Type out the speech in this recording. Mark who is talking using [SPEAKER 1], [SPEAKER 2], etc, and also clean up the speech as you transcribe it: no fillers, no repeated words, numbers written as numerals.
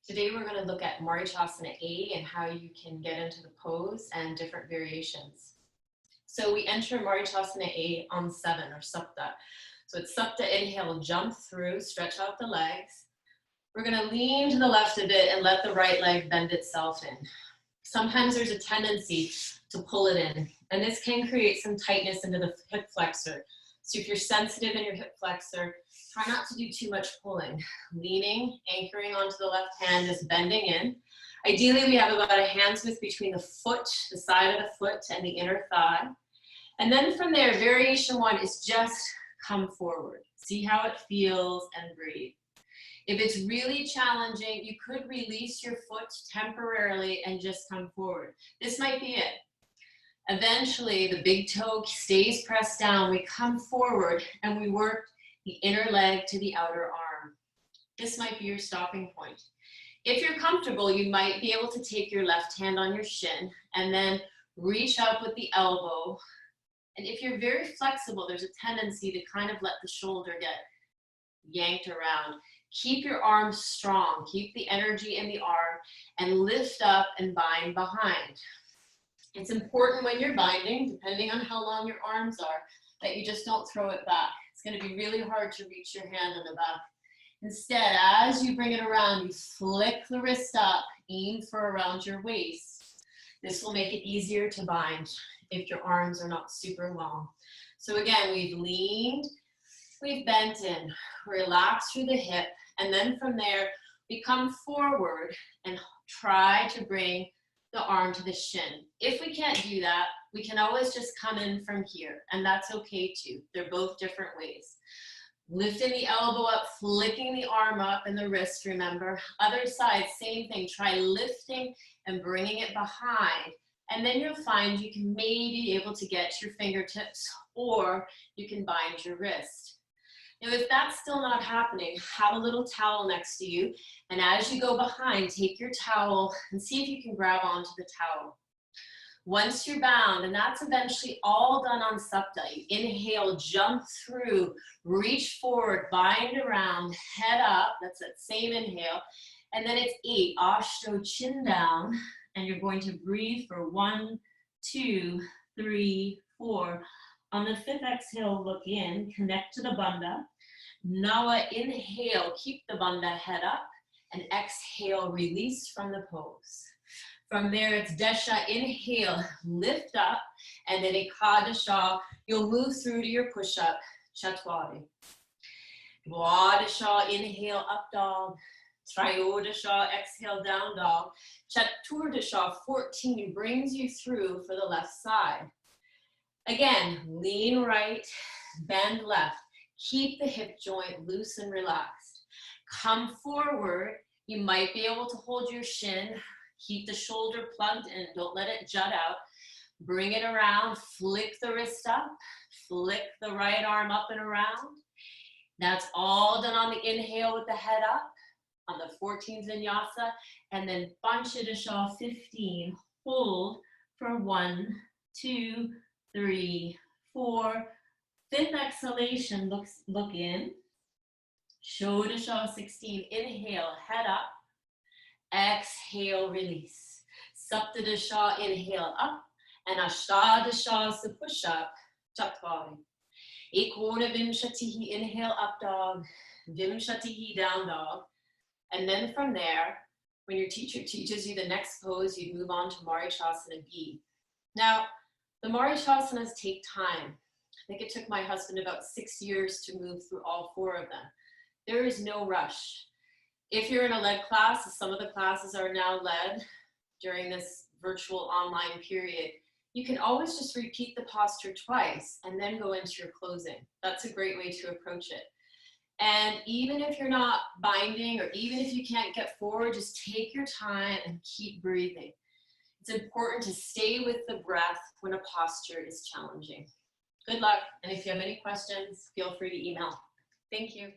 [SPEAKER 1] Today we're going to look at Marichyasana A and how you can get into the pose and different variations. So we enter Marichyasana A on 7 or Sapta. So it's Sapta, inhale, jump through, stretch out the legs. We're going to lean to the left a bit and let the right leg bend itself in. Sometimes there's a tendency to pull it in, and this can create some tightness into the hip flexor. So if you're sensitive in your hip flexor, try not to do too much pulling. Leaning, anchoring onto the left hand is bending in. Ideally, we have about a hand's width between the foot, the side of the foot, and the inner thigh. And then from there, variation 1 is just come forward. See how it feels and breathe. If it's really challenging, you could release your foot temporarily and just come forward. This might be it. Eventually, the big toe stays pressed down. We come forward and we work the inner leg to the outer arm. This might be your stopping point. If you're comfortable, you might be able to take your left hand on your shin and then reach up with the elbow. And if you're very flexible, there's a tendency to kind of let the shoulder get yanked around. Keep your arms strong. Keep the energy in the arm and lift up and bind behind. It's important when you're binding, depending on how long your arms are, that you just don't throw it back. It's going to be really hard to reach your hand in the back. Instead, as you bring it around, you flick the wrist up, aim for around your waist. This will make it easier to bind if your arms are not super long. So again, we've leaned, we've bent in, relax through the hip, and then from there, we come forward and try to bring the arm to the shin. If we can't do that, we can always just come in from here, and that's okay too. They're both different ways. Lifting the elbow up, flicking the arm up and the wrist, remember. Other side, same thing. Try lifting and bringing it behind, and then you'll find you can maybe be able to get your fingertips, or you can bind your wrist. Now, if that's still not happening, have a little towel next to you, and as you go behind, take your towel and see if you can grab onto the towel. Once you're bound, and that's eventually all done on Sapta, you inhale, jump through, reach forward, bind around, head up, that's that same inhale, and then it's 8, Ashto, chin down, and you're going to breathe for 1, 2, 3, 4. On the 5th exhale, look in, connect to the bandha. Nawa, inhale, keep the bandha head up, and exhale, release from the pose. From there, it's Desha, inhale, lift up, and then Ekadasha, you'll move through to your push-up, Chatwari. Dwadasha, inhale, up dog. Trayodasha, exhale, down dog. Chaturdasha, 14, brings you through for the left side. Again, lean right, bend left. Keep the hip joint loose and relaxed. Come forward. You might be able to hold your shin. Keep the shoulder plugged in. Don't let it jut out. Bring it around. Flick the wrist up. Flick the right arm up and around. That's all done on the inhale with the head up. On the 14th vinyasa. And then Panchadasha 15. Hold for 1, 2, 3, 4. 5th exhalation, look in. Shodasha 16, inhale, head up. Exhale, release. Saptadasha, inhale up. And Ashtadasha, so push up, Chatwari. Ekona Vimshatihi, inhale, up dog. Vimshatihi, down dog. And then from there, when your teacher teaches you the next pose, you move on to Marichyasana B. Now, the Marichasanas take time. I think it took my husband about 6 years to move through all 4 of them. There is no rush. If you're in a lead class, some of the classes are now led during this virtual online period, you can always just repeat the posture twice and then go into your closing. That's a great way to approach it. And even if you're not binding, or even if you can't get forward, just take your time and keep breathing. It's important to stay with the breath when a posture is challenging. Good luck, and if you have any questions, feel free to email. Thank you.